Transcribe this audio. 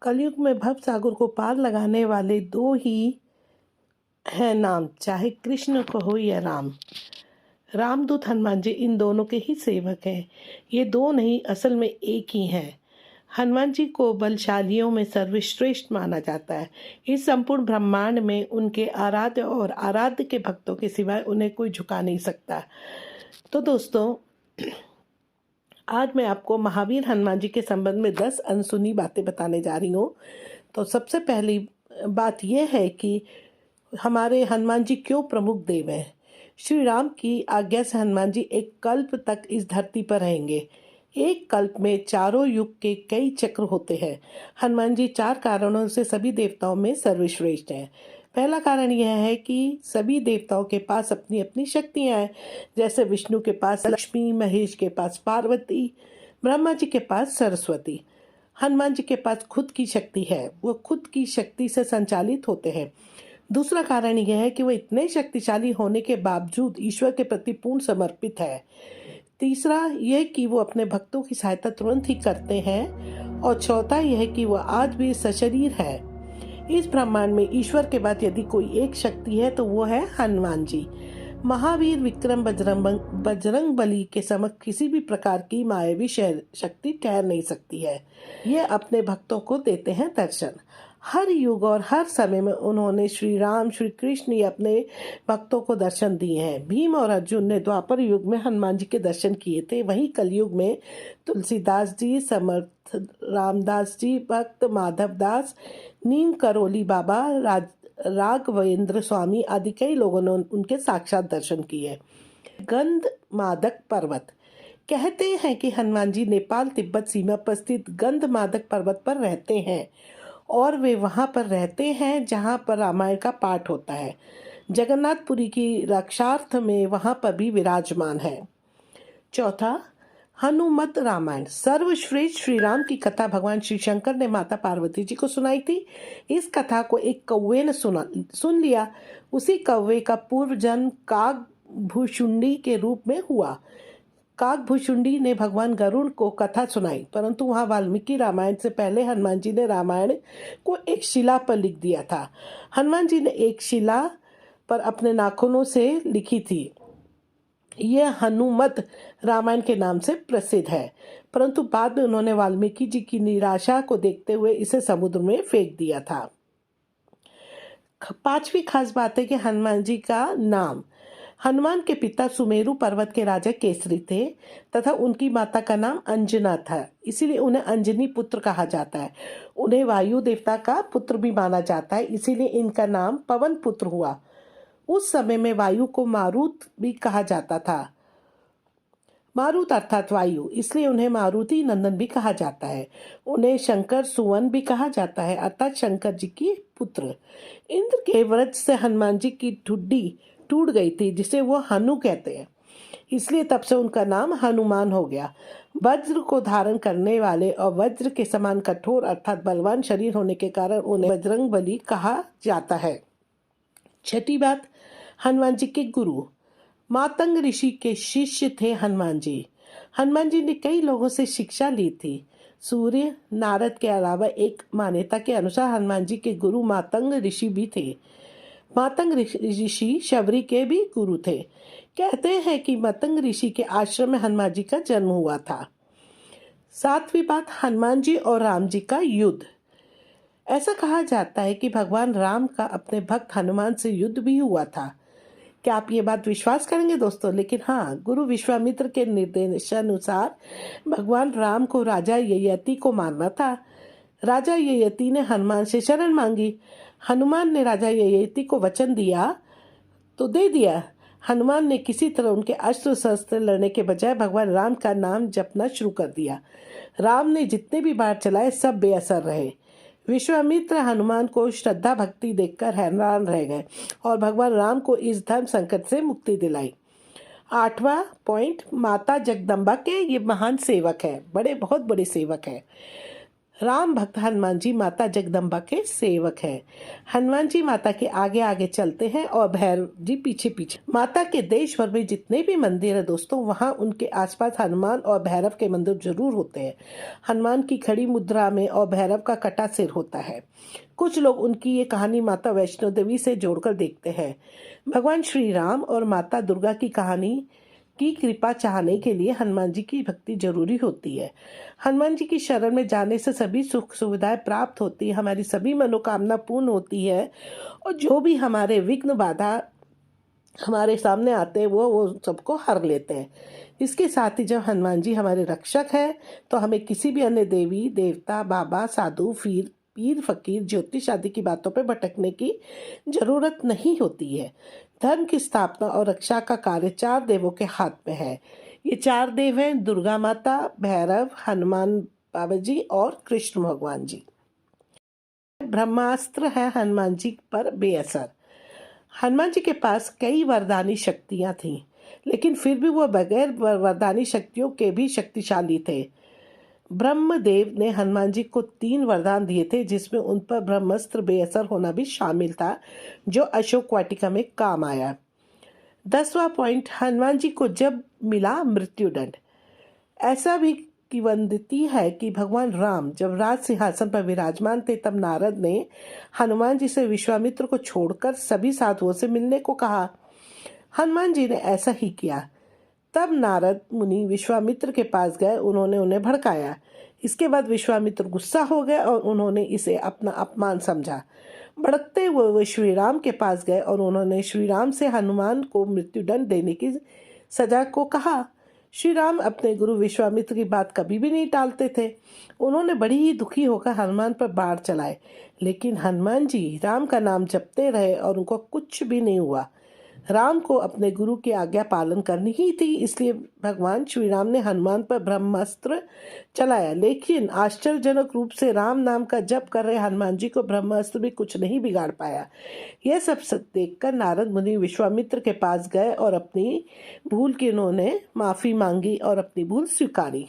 कलयुग में भव सागर को पार लगाने वाले दो ही हैं नाम, चाहे कृष्ण को हो या राम। रामदूत हनुमान जी इन दोनों के ही सेवक हैं। ये दो नहीं, असल में एक ही हैं। हनुमान जी को बलशालियों में सर्वश्रेष्ठ माना जाता है। इस संपूर्ण ब्रह्मांड में उनके आराध्य और आराध्य के भक्तों के सिवाय उन्हें कोई झुका नहीं सकता। तो दोस्तों, आज मैं आपको महावीर हनुमान जी के संबंध में 10 अनसुनी बातें बताने जा रही हूँ। तो सबसे पहली बात यह है कि हमारे हनुमान जी क्यों प्रमुख देव हैं। श्री राम की आज्ञा से हनुमान जी एक कल्प तक इस धरती पर रहेंगे। एक कल्प में चारों युग के कई चक्र होते हैं। हनुमान जी 4 कारणों से सभी देवताओं में सर्वश्रेष्ठ हैं। पहला कारण यह है कि सभी देवताओं के पास अपनी अपनी शक्तियां हैं। जैसे विष्णु के पास लक्ष्मी, महेश के पास पार्वती, ब्रह्मा जी के पास सरस्वती। हनुमान जी के पास खुद की शक्ति है, वो खुद की शक्ति से संचालित होते हैं। दूसरा कारण यह है कि वो इतने शक्तिशाली होने के बावजूद ईश्वर के प्रति पूर्ण समर्पित है। तीसरा यह कि वो अपने भक्तों की सहायता तुरंत ही करते हैं। और चौथा यह कि वो आज भी सशरीर है। इस ब्रह्मांड में ईश्वर के बाद यदि कोई एक शक्ति है तो वो है हनुमान जी। महावीर विक्रम बजरंग बली के समक्ष किसी भी प्रकार की मायावी शक्ति ठहर नहीं सकती है। ये अपने भक्तों को देते हैं दर्शन। हर युग और हर समय में उन्होंने श्री राम, श्री कृष्ण या अपने भक्तों को दर्शन दिए हैं। भीम और अर्जुन ने द्वापर युग में हनुमान जी के दर्शन किए थे। वहीं कलयुग में तुलसीदास जी, समर्थ रामदास जी, भक्त माधव दास, नीम करोली बाबा, राघवेंद्र स्वामी आदि कई लोगों ने उनके साक्षात दर्शन किए। गंध मादक पर्वत। कहते हैं कि हनुमान जी नेपाल तिब्बत सीमा पर स्थित गंध मादक पर्वत पर रहते हैं और वे वहां पर रहते हैं जहां पर रामायण का पाठ होता है। जगन्नाथपुरी की रक्षार्थ में वहां पर भी विराजमान है। चौथा, हनुमत रामायण। सर्वश्रेष्ठ श्री राम की कथा भगवान श्री शंकर ने माता पार्वती जी को सुनाई थी। इस कथा को एक कौवे ने सुन लिया। उसी कौवे का पूर्व जन्म काकभुशुंडी के रूप में हुआ। काकभुशुंडी ने भगवान गरुड़ को कथा सुनाई, परंतु वहां वाल्मीकि रामायण से पहले हनुमान जी ने रामायण को एक शिला पर लिख दिया था। हनुमान जी ने एक शिला पर अपने नाखूनों से लिखी थी। यह हनुमत रामायण के नाम से प्रसिद्ध है, परंतु बाद में उन्होंने वाल्मीकि जी की निराशा को देखते हुए इसे समुद्र में फेंक दिया था। 5वीं खास बात है कि हनुमान जी का नाम। हनुमान के पिता सुमेरु पर्वत के राजा केसरी थे तथा उनकी माता का नाम अंजना था, इसीलिए उन्हें अंजनी पुत्र कहा जाता है। उन्हें वायु देवता का पुत्र भी माना जाता है, इसीलिए इनका नाम पवन पुत्र हुआ। उस समय में वायु को मारुत भी कहा जाता था। मारुत अर्थात वायु, इसलिए उन्हें मारुति नंदन भी कहा जाता है। उन्हें शंकर सुवन भी कहा जाता है, अर्थात शंकर जी की पुत्र। इंद्र के वज्र से हनुमान जी की ठुड्डी टूट गई थी, जिसे वो हनु कहते हैं, इसलिए तब से उनका नाम हनुमान हो गया। वज्र को धारण करने वाले और वज्र के समान कठोर अर्थात बलवान शरीर होने के कारण उन्हें बजरंग बली कहा जाता है। छठी बात, हनुमान जी के गुरु। मातंग ऋषि के शिष्य थे हनुमान जी। हनुमान जी ने कई लोगों से शिक्षा ली थी। सूर्य, नारद के अलावा एक मान्यता के अनुसार हनुमान जी के गुरु मातंग ऋषि भी थे। मातंग ऋषि शबरी के भी गुरु थे। कहते हैं कि मातंग ऋषि के आश्रम में हनुमान जी का जन्म हुआ था। 7वीं बात, हनुमान जी और राम जी का युद्ध। ऐसा कहा जाता है कि भगवान राम का अपने भक्त हनुमान से युद्ध भी हुआ था। क्या आप ये बात विश्वास करेंगे दोस्तों? लेकिन हाँ, गुरु विश्वामित्र के निर्देशानुसार भगवान राम को राजा ययाति को मारना था। राजा ययाति ने हनुमान से शरण मांगी। हनुमान ने राजा ययाति को वचन दिया तो दे दिया। हनुमान ने किसी तरह उनके अस्त्र शस्त्र लड़ने के बजाय भगवान राम का नाम जपना शुरू कर दिया। राम ने जितने भी बाण चलाए सब बेअसर रहे। विश्वामित्र हनुमान को श्रद्धा भक्ति देखकर हैरान रह गए और भगवान राम को इस धर्म संकट से मुक्ति दिलाई। 8वां पॉइंट, माता जगदम्बा के ये महान सेवक है, बहुत बड़े सेवक है। राम भक्त हनुमान जी माता जगदम्बा के सेवक हैं। हनुमान जी माता के आगे आगे चलते हैं और भैरव जी पीछे पीछे। माता के देश भर में जितने भी मंदिर है दोस्तों, वहाँ उनके आसपास हनुमान और भैरव के मंदिर जरूर होते हैं। हनुमान की खड़ी मुद्रा में और भैरव का कटा सिर होता है। कुछ लोग उनकी ये कहानी माता वैष्णो देवी से जोड़कर देखते हैं। भगवान श्री राम और माता दुर्गा की कहानी की कृपा चाहने के लिए हनुमान जी की भक्ति जरूरी होती है। हनुमान जी की शरण में जाने से सभी सुख सुविधाएं प्राप्त होती है, हमारी सभी मनोकामना पूर्ण होती है और जो भी हमारे विघ्न बाधा हमारे सामने आते हैं वो सबको हर लेते हैं। इसके साथ ही जब हनुमान जी हमारे रक्षक हैं तो हमें किसी भी अन्य देवी देवता, बाबा, साधु, पीर फकीर, ज्योतिष आदि की बातों पर भटकने की जरूरत नहीं होती है। धर्म की स्थापना और रक्षा का कार्य 4 देवों के हाथ में है। ये 4 देव हैं दुर्गा माता, भैरव, हनुमान बाबा जी और कृष्ण भगवान जी। ब्रह्मास्त्र है हनुमान जी पर बेअसर। हनुमान जी के पास कई वरदानी शक्तियां थीं, लेकिन फिर भी वह बगैर वरदानी शक्तियों के भी शक्तिशाली थे। ब्रह्मदेव ने हनुमान जी को 3 वरदान दिए थे, जिसमें उन पर ब्रह्मास्त्र बेअसर होना भी शामिल था, जो अशोक वाटिका में काम आया। 10वां पॉइंट, हनुमान जी को जब मिला मृत्युदंड। ऐसा भी किंवदंती है कि भगवान राम जब राज सिंहासन पर विराजमान थे तब नारद ने हनुमान जी से विश्वामित्र को छोड़कर सभी साधुओं से मिलने को कहा। हनुमान जी ने ऐसा ही किया। तब नारद मुनि विश्वामित्र के पास गए, उन्होंने उन्हें भड़काया। इसके बाद विश्वामित्र गुस्सा हो गए और उन्होंने इसे अपना अपमान समझा। भड़कते हुए वे श्री राम के पास गए और उन्होंने श्री राम से हनुमान को मृत्युदंड देने की सजा को कहा। श्री राम अपने गुरु विश्वामित्र की बात कभी भी नहीं टालते थे। उन्होंने बड़ी ही दुखी होकर हनुमान पर बाण चलाए, लेकिन हनुमान जी राम का नाम जपते रहे और उनको कुछ भी नहीं हुआ। राम को अपने गुरु की आज्ञा पालन करनी ही थी, इसलिए भगवान श्री राम ने हनुमान पर ब्रह्मास्त्र चलाया। लेकिन आश्चर्यजनक रूप से राम नाम का जप कर रहे हनुमान जी को ब्रह्मास्त्र भी कुछ नहीं बिगाड़ पाया। यह सब देखकर नारद मुनि विश्वामित्र के पास गए और अपनी भूल की उन्होंने माफ़ी मांगी और अपनी भूल स्वीकारी।